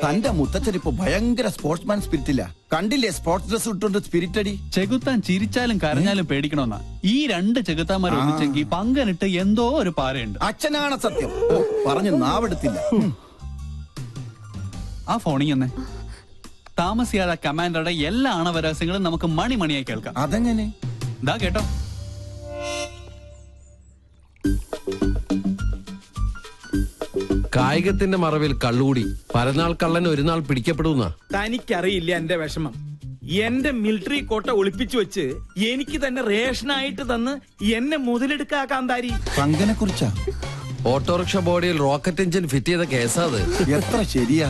തന്റെ മുത്തച്ഛൻ ഇപ്പൊ ഭയങ്കര സ്പോർട്സ്മാൻ സ്പിരിറ്റില്ല. കണ്ടില്ലേ സ്പോർട്സ് ഡ്രസ് ഇട്ടുകൊണ്ട് സ്പിരിറ്റ് അടി. ചെകുത്താൻ ചിരിച്ചാലും കരഞ്ഞാലും പേടിക്കണമെന്നാ. ഈ രണ്ട് ചെകുത്താന്മാർ ഒന്നിച്ചെങ്കിൽ പങ്കനിട്ട് എന്തോ ഒരു പാരയുണ്ട്. അച്ഛനാണ് സത്യം. പറഞ്ഞു നാവെടുത്തില്ല. ആ ഫോണിൽ തന്നെ താമസിയാതെ കമാൻഡറുടെ എല്ലാ ആണവരഹസ്യങ്ങളും നമുക്ക് മണിമണിയായി കേൾക്കാം. അതെങ്ങനെ? ദാ കേട്ടോ. കായികത്തിന്റെ മറവിൽ കള്ളുകൂടി പരനാൾ കള്ളൻ ഒരു നാൾ പിടിക്കപ്പെടുന്ന. തനിക്കറിയില്ല എന്റെ വിഷമം. എന്റെ മിലിറ്ററി കോട്ട ഒളിപ്പിച്ചു വെച്ച് എനിക്ക് തന്നെ റേഷനായിട്ട് തന്ന് എന്നെ മുതലെടുക്കാൻ താരി. പങ്കനെ കുറിച്ചാ? ഓട്ടോറിക്ഷ ബോഡിയിൽ റോക്കറ്റ് എഞ്ചിൻ ഫിറ്റ് ചെയ്ത കേസാ അത്. എത്ര ശരിയാ.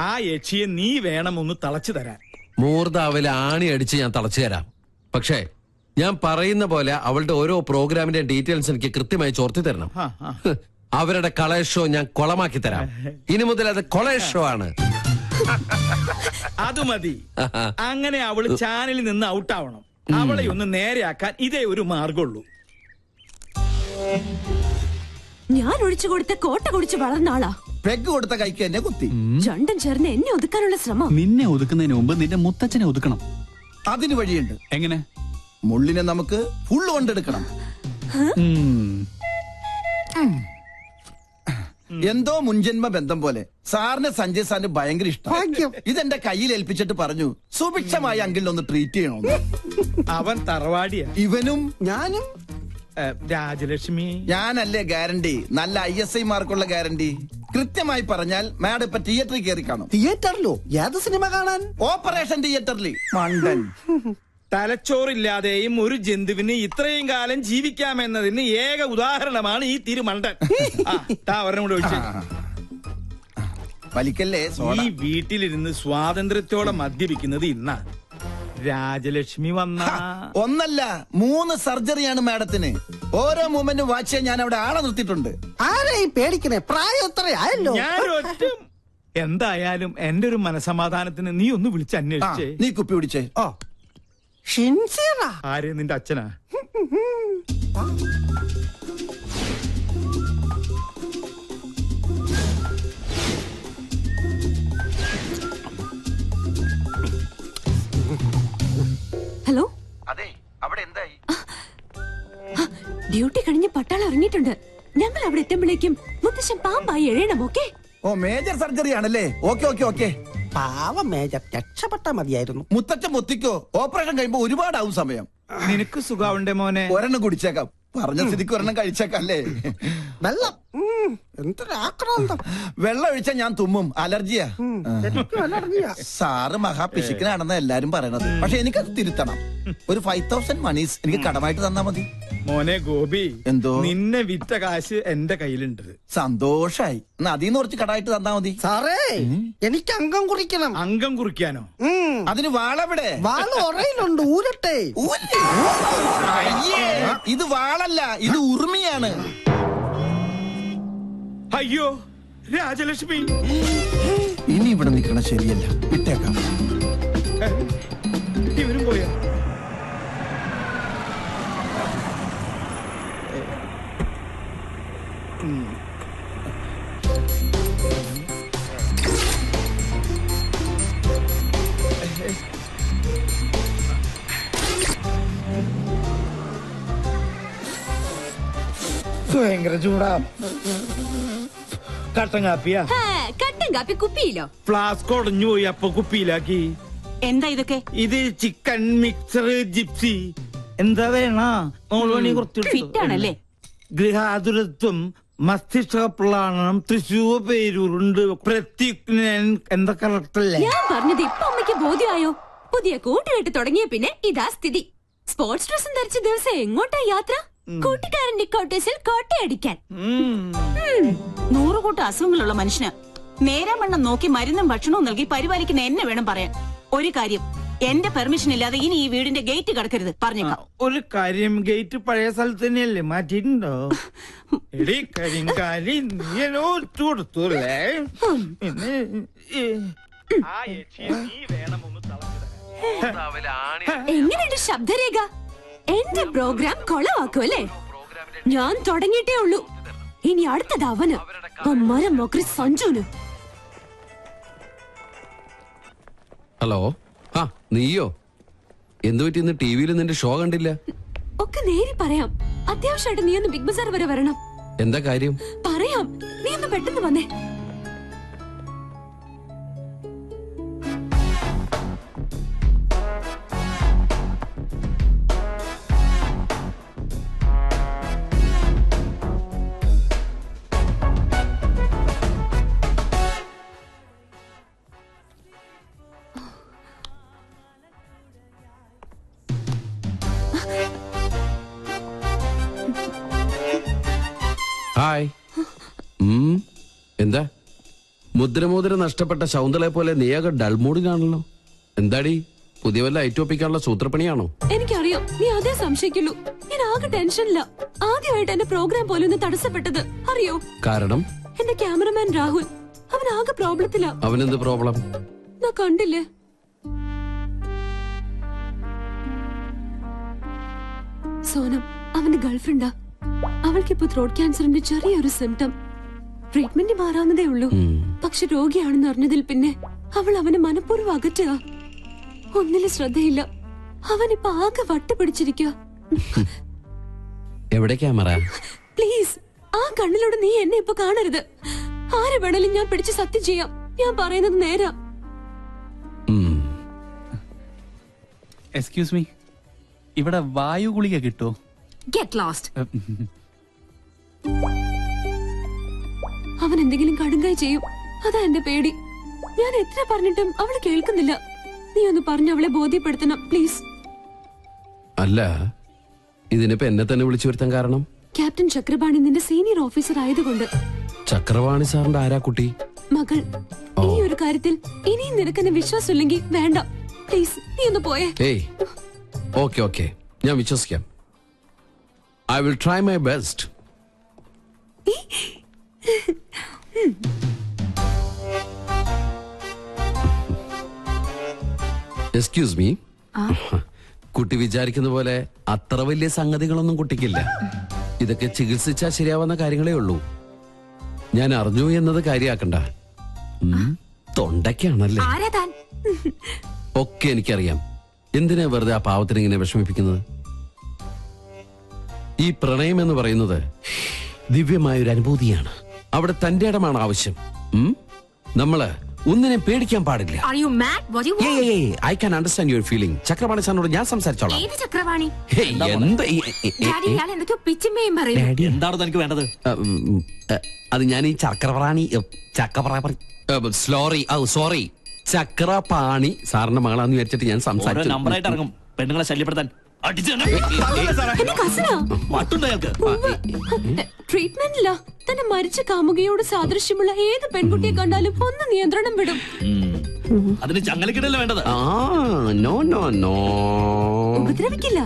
ആ യക്ഷിയെ നീ വേണം ഒന്ന് തളച്ചു തരാൻ. മൂർദാവിലെ ആണി അടിച്ച് ഞാൻ തളച്ചു തരാം. പക്ഷേ ഞാൻ പറയുന്ന പോലെ അവളുടെ ഓരോ പ്രോഗ്രാമിന്റെ ഡീറ്റെയിൽസ് എനിക്ക് കൃത്യമായി ചോർത്തി തരണം. അവരുടെ കളേഷ് ഷോ ഞാൻ കൊളമാക്കി തരാം. ഇനി മുതൽ അത് കൊളേഷ് ഷോ ആണ്. അത് മതി. അങ്ങനെ അവള് ചാനലിൽ നിന്ന് ഔട്ടാവണം. അവളെ ഒന്ന് നേരെയാക്കാൻ ഇതേ ഒരു മാർഗമുള്ളൂ. ഞാൻ ഒഴിച്ചു കൊടുത്ത കോട്ട കുടിച്ച് വളർന്ന ആളാ. പെഗ് കൊടുത്ത കൈക്ക് എന്നെ കുത്തി. രണ്ടും ചേർന്ന് എന്നെ ഒതുക്കാനുള്ള ശ്രമം. നിന്നെ ഒതുക്കുന്നതിന് മുമ്പ് നിന്റെ മുത്തച്ഛനെ ഒതുക്കണം. അതിന് വഴിയുണ്ട്. എങ്ങനെ? മുള്ളിനെ നമുക്ക് ഫുള്ള് കൊണ്ടെടുക്കണം. എന്തോ മുൻജന്മ ബന്ധം പോലെ സാറിന് സഞ്ജയ് സാറിന് ഭയങ്കര ഇഷ്ടം. ഇതെന്റെ കയ്യിൽ ഏൽപ്പിച്ചിട്ട് പറഞ്ഞു സുഭിക്ഷമായി അങ്കിളിനെ ഒന്ന് ട്രീറ്റ് ചെയ്യണമെന്ന്. അവൻ തറവാടിയാ. ഇവനും ഞാനും. രാജലക്ഷ്മി ഞാനല്ലേ ഗ്യാരണ്ടി? നല്ല ISI മാർക്കുള്ള ഗ്യാരണ്ടി. കൃത്യമായി പറഞ്ഞാൽ മാഡം ഇപ്പൊ തിയേറ്ററിൽ കയറി കാണും. തിയേറ്ററിലോ? ഏത് സിനിമ കാണാൻ? ഓപ്പറേഷൻ തിയേറ്ററിൽ. മണ്ടൻ. തലച്ചോറില്ലാതെയും ഒരു ജന്തുവിന് ഇത്രയും കാലം ജീവിക്കാമെന്നതിന് ഏക ഉദാഹരണമാണ് ഈ തിരുമണ്ടൻ. വലിക്കല്ലേ. ഈ വീട്ടിലിരുന്ന് സ്വാതന്ത്ര്യത്തോടെ മദ്യപിക്കുന്നത് ഇന്നാ. രാജലക്ഷ്മി വന്ന ഒന്നല്ല 3 സർജറിയാണ് മാഡത്തിന്. ഓരോ മൂമെന്റ് വാച്ച് ചെയ്യാൻ ഞാൻ അവിടെ ആളെ നിർത്തിയിട്ടുണ്ട്. ആരെയും പേടിക്കണേ, പ്രായം എത്രയായല്ലോ. ഞാനൊറ്റ എന്തായാലും എന്റെ ഒരു മനസമാധാനത്തിന് നീ ഒന്ന് വിളിച്ച് അന്വേഷിച്ചേ. നീ കുപ്പി പിടിച്ചേ. ആരെ? നിന്റെ അച്ഛനാ? ഹലോ. അതെ, അവിടെ എന്തായി? ഡ്യൂട്ടി കഴിഞ്ഞ് പട്ടാളം ഇറങ്ങിയിട്ടുണ്ട്. ഞങ്ങൾ അവിടെ എത്തുമ്പോഴേക്കും മുത്തശ്ശൻ പാമ്പായി എഴയണം. ഓക്കെ? ഓ, മേജർ സർജറി ആണല്ലേ. ഓക്കെ. പാവം മേജർ, രക്ഷപ്പെട്ടാ മതിയായിരുന്നു. മുത്തച്ഛൻ മുത്തിക്കോ. ഓപ്പറേഷൻ കഴിയുമ്പോ ഒരുപാടാവും സമയം. നിനക്ക് സുഖാവുണ്ടേ മോനെ? ഒരെണ്ണം കുടിച്ചേക്കാം. പറഞ്ഞ സ്ഥിതിക്ക് ഒരെണ്ണം കഴിച്ചേക്കല്ലേ. വെള്ളം എന്തൊരാക്രാന്തം. വെള്ളം ഒഴിച്ചാ ഞാൻ തുമ്മും. അലർജിയാ. സാറ് മഹാപിശുക്കനാണെന്ന് എല്ലാരും പറയണത്. പക്ഷെ എനിക്കത് തിരുത്തണം. ഒരു 5000 മണീസ് എനിക്ക് കടമായിട്ട് തന്നാ മതി. മോനെ ഗോപി, എന്തോ? നിന്നെ വിറ്റ കാശ് എന്റെ കയ്യിലുണ്ട്. സന്തോഷായി. എന്നാ അതീന്ന് കുറച്ച് കടമായിട്ട് തന്നാ മതി. സാറേ, എനിക്ക് അംഗം കുറിക്കണം. അംഗം കുറിക്കാനോ? അതിന് വാളെവിടെ? വാള് ഒറയിലുണ്ട്, ഊരട്ടെ. ഇത് വാളല്ല, ഇത് ഉറുമിയാണ്. അയ്യോ രാജലക്ഷ്മി, ഇനി ഇവിടെ നിൽക്കണ ശരിയല്ല. വിട്ടേക്കാം. ഇവരും പോയോ? ഭയങ്കര ചൂടാ. കട്ടൻ കാപ്പിയാ? കട്ടൻ കാപ്പി കുപ്പിയിലോ? ഫ്ലാസ്ക് ഉടഞ്ഞു പോയി, അപ്പൊ കുപ്പിയിലാക്കി. എന്താ ഇതൊക്കെ? ഇത് ചിക്കൻ മിക്സർ ജിപ്സി. എന്താ വേണ? ഫിറ്റാണല്ലേ? ഗൃഹാതുരത്വം, മസ്തിഷ്കപ്ലാണം, തൃശൂർ പേരൂരുണ്ട്, പ്രത്യുഗ്നൻ. എന്താ കറക്റ്റല്ലേ? ഞാൻ പറഞ്ഞത് ഇപ്പൊ അമ്മയ്ക്ക് ബോധ്യമായോ? പുതിയ കൂട്ടുകെട്ട് തുടങ്ങിയ പിന്നെ ഇതാ സ്ഥിതി. സ്പോർട്സ് ഡ്രസ്സും ധരിച്ച ദിവസം എങ്ങോട്ടാ യാത്ര? കൂട്ടുകാരന്റെ കോട്ടേഴ്സിൽ കോട്ടയടിക്കാൻ. 100 കൂട്ടം അസുഖങ്ങളുള്ള മനുഷ്യന് നേരം വണ്ണം നോക്കി മരുന്നും ഭക്ഷണവും നൽകി പരിപാലിക്കുന്ന എന്നെ വേണം പറയാൻ. ഒരു കാര്യം, എന്റെ പെർമിഷൻ ഇല്ലാതെ ഇനി ഈ വീടിന്റെ ഗേറ്റ് കടക്കരുത്, പറഞ്ഞേക്കാം. ഒരു കാര്യം, ഗേറ്റ് പഴയ സ്ഥലത്ത് തന്നെയല്ലേ, മാറ്റിയിട്ടുണ്ടോ? എടി കരിങ്കാലി, കൊടുത്തൂല്ലേ? എങ്ങനെയുണ്ട് ശബ്ദരേഖ? എന്റെ പ്രോഗ്രാം കൊളവാക്കും അല്ലേ? ഞാൻ തുടങ്ങിയിട്ടേ ഉള്ളൂ. ഇനി അടുത്തത് അവന് മരം മൊക്കറി സഞ്ജുന്. ഹലോ, ആ നീയോ? എന്തു പറ്റി ഇന്ന് ടി വിയിൽ നിന്റെ ഷോ കണ്ടില്ല? ഒക്കെ നേരി പറയാം. അത്യാവശ്യമായിട്ട് നീ ഒന്ന് ബിഗ് ബസാർ വരെ വരണം. എന്താ കാര്യം? പറയാം, നീ ഒന്ന് പെട്ടെന്ന് വന്നേ. ഹായ്. എന്താ മുദ്രമോതിര നഷ്ടപ്പെട്ട ശൗന്തളെ പോലെ നീയാകെ ഡൾമൂഡിലാണല്ലോ. എന്താടി, പുതിയ വല്ല ഐറ്റോപ്പിക്കാനുള്ള സൂത്രപ്പണിയാണോ? എനിക്കറിയാം, നീ അതേ സംശയിക്കുള്ളൂ. ഞാൻ ആകെ ടെൻഷനില്ല. ആദ്യമായിട്ട് എന്റെ പ്രോഗ്രാം പോലെ ഒന്ന് തടസ്സപ്പെട്ടത് അറിയോ? കാരണം എന്റെ ക്യാമറമാൻ രാഹുൽ, അവൻ ആകെ പ്രോബ്ലത്തിലാ. അവനെന്ത് പ്രോബ്ലം? ഞാൻ കണ്ടില്ലേ, സോനം അവന്റെ ഗേൾഫ്രണ്ടാ. അവൾക്കിപ്പോ ത്രോട്ട് ക്യാൻസറിന്റെ ചെറിയൊരു സിംറ്റം. ട്രീറ്റ്മെന്റ് മാറാവുന്നതേ ഉള്ളൂ. പക്ഷെ രോഗിയാണെന്ന് അറിഞ്ഞതിൽ പിന്നെ അവൾ അവനെ മനഃപൂർവ്വം അകറ്റുക. ഒന്നിലും ശ്രദ്ധയില്ല. അവനിപ്പോ ആകെ വട്ടുപിടിച്ചിരിക്കുക. എവിടെ ക്യാമറ? പ്ലീസ്, ആ കണ്ണിലൂടെ നീ എന്നെ ഇപ്പൊ കാണരുത്. ആരെ വേണേലും ഞാൻ പിടിച്ച് സത്യം ചെയ്യാം. ഞാൻ പറയുന്നത് നേരാ. എക്സ്ക്യൂസ് മീ, ഇവിടെ വായു ഗുളിക കിട്ടോ? Get lost. അവൻ എന്തെങ്കിലും കടുങ്കായി ചെയ്യും, അതാ എന്റെ പേടി. ഞാൻ എത്ര പറഞ്ഞിട്ടും അവള് കേൾക്കുന്നില്ല. നീ ഒന്ന് പറഞ്ഞ് അവളെ ബോധ്യപ്പെടുത്തണം പ്ലീസ്. അല്ല, ഇതിനിപ്പോ എന്നെ തന്നെ വിളിച്ചു വരുത്താൻ കാരണം? ക്യാപ്റ്റൻ ചക്രപാണി നിന്റെ സീനിയർ ഓഫീസർ ആയതുകൊണ്ട്. ചക്രവാണി സാറിന്റെ ആരാ കുട്ടി? മകൾ. ഈ ഒരു കാര്യത്തിൽ ഇനിയും നിനക്കെന്നെ വിശ്വാസമില്ലെങ്കിൽ വേണ്ട പ്ലീസ്, നീ ഒന്ന് പോയേ. ഏയ്, ഓക്കെ ഓക്കെ, ഞാൻ വിശ്വസിക്കാം. I will try my best. Excuse me, കുട്ടി വിചാരിക്കുന്ന പോലെ അത്ര വലിയ സംഗതികളൊന്നും കുട്ടിക്കില്ല. ഇതൊക്കെ ചികിത്സിച്ചാൽ ശരിയാവുന്ന കാര്യങ്ങളേ ഉള്ളൂ. ഞാൻ അറിഞ്ഞു എന്നത് കാര്യാക്കണ്ട. തൊണ്ടയ്ക്കാണല്ലേ? ഒക്കെ എനിക്കറിയാം. എന്തിനാ വെറുതെ ആ പാവത്തിന് ഇങ്ങനെ വിഷമിപ്പിക്കുന്നത്? ഈ പ്രണയം എന്ന് പറയുന്നത് ദിവ്യമായൊരു അനുഭൂതിയാണ്. അവിടെ തന്റെ ഇടമാണ് ആവശ്യം. നമ്മള് ഒന്നിനെ പേടിക്കാൻ പാടില്ല. I can understand your feeling. Chakrapani സാറിനോട് ഞാൻ സംസാരിച്ചോളാം. എന്താണ് തനിക്ക് വേണ്ടത്? അത് ഞാൻ ഈ സോറി ചക്രപാണി സാറിന്റെ മകളാന്ന് വിചാരിച്ചിട്ട് ഞാൻ സംസാരിച്ചു. നമ്പറായിട്ട് ഇറങ്ങും പെണ്ണുങ്ങളെ ശല്യപ്പെടുത്താൻ. ട്രീറ്റ്മെന്റില്ല. തന്നെ മരിച്ച കാമുകയോട് സാദൃശ്യമുള്ള ഏത് പെൺകുട്ടിയെ കണ്ടാലും ഒന്ന് നിയന്ത്രണം വിടും. അതിന് ചങ്ങലക്കിടല്ലേ വേണ്ടത്? ഉപദ്രവിക്കില്ല.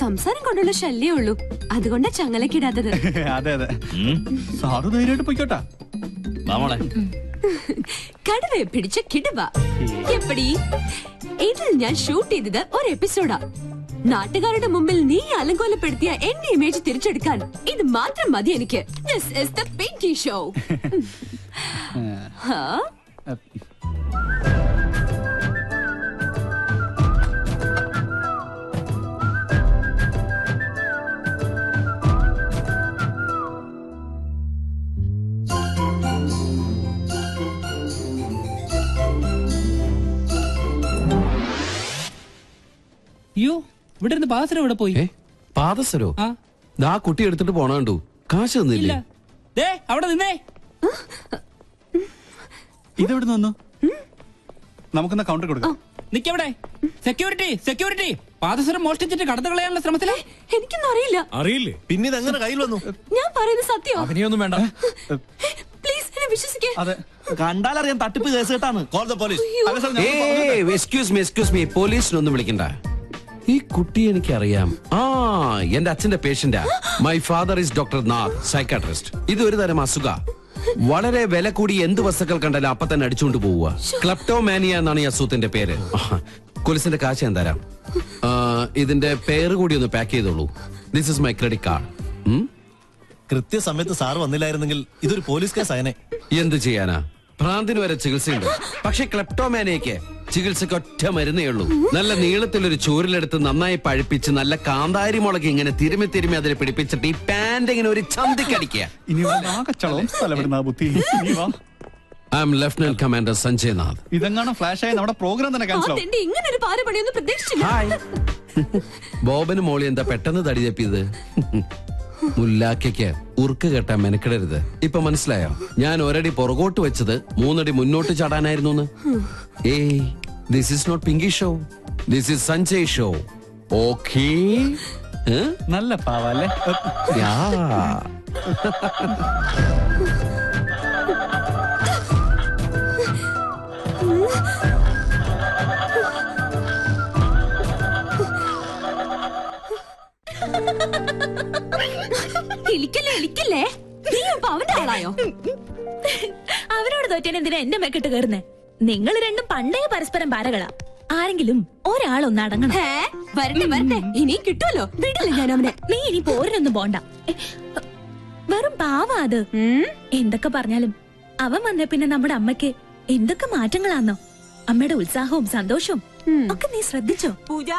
സംസാരം കൊണ്ടുള്ള ശല്യേ ഉള്ളൂ. അതുകൊണ്ടാ ചങ്ങലക്കിടാത്തത്. അതെ അതെ, സാറ് ധൈര്യമായിട്ട് പോയിക്കോട്ടാ. കടുവയെ പിടിച്ച കിടുവ. എപ്പടി? ഇതിൽ ഞാൻ ഷൂട്ട് ചെയ്തത് ഒരു എപ്പിസോഡാ. നാട്ടുകാരുടെ മുമ്പിൽ നീ അലങ്കോലപ്പെടുത്തിയ എന്റെ ഇമേജ് തിരിച്ചെടുക്കാൻ ഇത് മാത്രം മതി എനിക്ക്. This is the Pinky Show. അയ്യോ, ഇവിടെ ഇരുന്ന് പാദസരം ഇവിടെ പോയി. പാദസരോ? ആ കുട്ടി എടുത്തിട്ട് പോണ കണ്ടു. കാശ് തന്നില്ലേ? അവിടെ നിന്നേ. ഇതെവിടെ നിന്നു? നമുക്കെന്നാ കൗണ്ടർ കൊടുക്കാം. നിക്കവിടെ. Security, security. പാദസരം മോഷ്ടിച്ചിട്ട് കടന്നു കളയാനുള്ള ശ്രമത്തിലെ. എനിക്കൊന്നും അറിയില്ല. അറിയില്ലേ? പിന്നെ ഇതെങ്ങനെ കയ്യിൽ വന്നു? ഞാൻ പറയുന്നത് സത്യം. അഭിനയൊന്നും വേണ്ട. പ്ലീസ് എന്നെ വിശ്വസിക്കേ. അതെ, കണ്ടാലറിയാം തട്ടിപ്പ് കേസ് കേട്ടാണ്. Call the police. Excuse me, പോലീസിനൊന്നും വിളിക്കണ്ട. ഈ കുട്ടി എനിക്കറിയാം. എന്റെ അച്ഛന്റെ പേഷ്യന്റാ. My father is doctor Nath, psychiatrist. ഇത് ഒരു തരം അസുഖ. വളരെ വില കൂടി എന്ത് വസ്തുക്കൾ കണ്ടാലും അപ്പൊ തന്നെ അടിച്ചുകൊണ്ട് പോവുക. ക്ലപ്റ്റോമാനിയ എന്നാണ് ഈ അസുഖത്തിന്റെ പേര്. പോലീസിന്റെ കാശ് ഞാൻ തരാം. ഇതിന്റെ പേര് കൂടി ഒന്ന് പാക്ക് ചെയ്തോളൂ. This is my credit card. കൃത്യസമയത്ത് സാർ വന്നില്ലായിരുന്നെങ്കിൽ ഇതൊരു പോലീസ് കേസ് ആയനെ. എന്ത് ചെയ്യാനാ, ഭ്രാന്തിന് വരെ ചികിത്സയുണ്ട്. പക്ഷെ ക്ലെപ്റ്റോമാനയ്ക്ക് ചികിത്സക്ക് ഒറ്റ മരുന്നേ ഉള്ളൂ. നല്ല നീളത്തിലൊരു ചൂരിലെടുത്ത് നന്നായി പഴുപ്പിച്ച് നല്ല കാന്താരി മുളക് ഇങ്ങനെ തിരുമി തിരുമി അതിൽ പിടിപ്പിച്ചിട്ട് ഈ പാന്റ് ഇങ്ങനെ ഒരു ചന്തിക്കടിക്കുക. ഇനി ആകച്ചളവും സ്ഥലമിടുന്ന ബുദ്ധി. നീ വാ. I am lieutenant commander Sanjay Nath. ഇതെങ്ങാണ് ഫ്ലാഷ് ആയി നമ്മുടെ പ്രോഗ്രാം തന്നെ ക്യാൻസൽ ആവും. അതെന്റെ ഇങ്ങനെ ഒരു പാരപണിയൊന്നും പ്രതീക്ഷിച്ചില്ല. ഹായ്. ബോബന് മോളി എന്താ പെട്ടെന്ന് തടി തപ്പിയത്? മുല്ലാക്കയ്ക്ക് ഉറുക്ക് കെട്ടാൻ മെനക്കിടരുത്. ഇപ്പൊ മനസ്സിലായോ? ഞാൻ ഒരടി പുറകോട്ട് വെച്ചത് 3 അടി മുന്നോട്ട് ചാടാനായിരുന്നു. Hey, this is not Pinki show, this is Sanjay show. Okay? നല്ല പാവല്ലേ? ഇളിക്കല്ലേ നീ ഇപ്പൊ അവന്റെ ആളായോ? അവരോട് തോറ്റേൻ എന്തിനാ എന്റെ മെക്കിട്ട് കയറുന്നേ? നിങ്ങൾ രണ്ടും പണ്ടേ പരസ്പരം പാരകളാ. ആരെങ്കിലും ഒരാളൊന്ന് അടങ്ങണം. വരട്ടെ ഇനി കിട്ടുമല്ലോ. വിടില്ല ഞാൻ അവനെ. നീ ഇനി പോരിനൊന്നും പോണ്ട. വെറും പാവാ അത്. എന്തൊക്കെ പറഞ്ഞാലും അവൻ വന്ന പിന്നെ നമ്മുടെ അമ്മയ്ക്ക് എന്തൊക്കെ മാറ്റങ്ങളാന്നോ. അമ്മയുടെ ഉത്സാഹവും സന്തോഷവും ഒക്കെ നീ ശ്രദ്ധിച്ചോ? പൂജ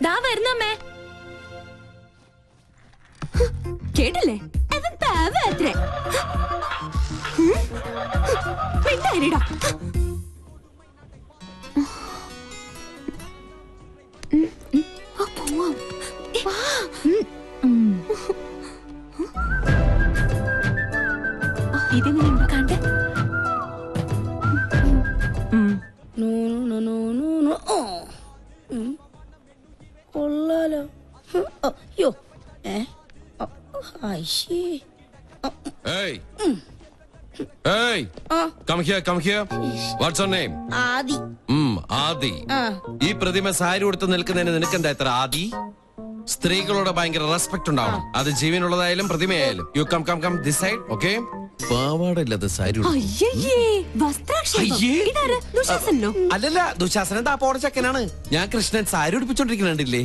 ദാ വരുന്നു അമ്മേ. കേട്ടില്ലേ? അവൻ പാവത്രേ. മിണ്ടായിരിടാ. ഇതെങ്ങനെയുണ്ട് കണ്ട്? കൊള്ളാലോ. അയ്യോ Hey! Hey! Come here. What's your name? ആദി. ആദി. ഈ പ്രതിമ സാരി ഉടുത്ത് നിൽക്കുന്നതിന് നിനക്കെന്താ ഇത്ര ആദി? സ്ത്രീകളോട് ഭയങ്കര റെസ്പെക്ട് ഉണ്ടാവണം. അത് ജീവനുള്ളതായാലും പ്രതിമയായാലും. You come this side, okay? പാവാടില്ലാത്ത സാരി അല്ലല്ല, ദുശാസനൻ താപ്പോടെ ചക്കനാണ്. ഞാൻ കൃഷ്ണൻ സാരി ഉടുപ്പിച്ചോണ്ടിരിക്കുന്നുണ്ടില്ലേ?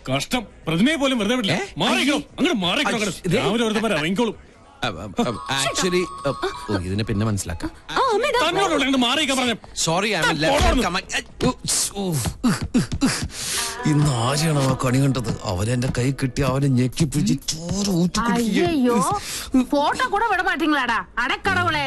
കഷ്ടം, പ്രതിമയെ പോലും വെറുതെ വിടില്ല. മാറിക്കോ, അങ്ങോട്ട് മാറിക്കോ. രാവിലെ വെറുതെ ഇറങ്ങിക്കോളും. ആക്ച്വലി ഇതിനെ പിന്നെ മനസ്സിലാക്കാം. സോറി, ഇന്ന് ആരെയാണ് ആ കണി കണ്ടത്? അവനെന്റെ കൈ കിട്ടി അവനെ ഞെക്കി പിടിച്ച് ചോറ് അയ്യോ ഫോട്ടോ കൂടെ വിട മാറ്റീங்களாடா. അടക്കടവുളേ.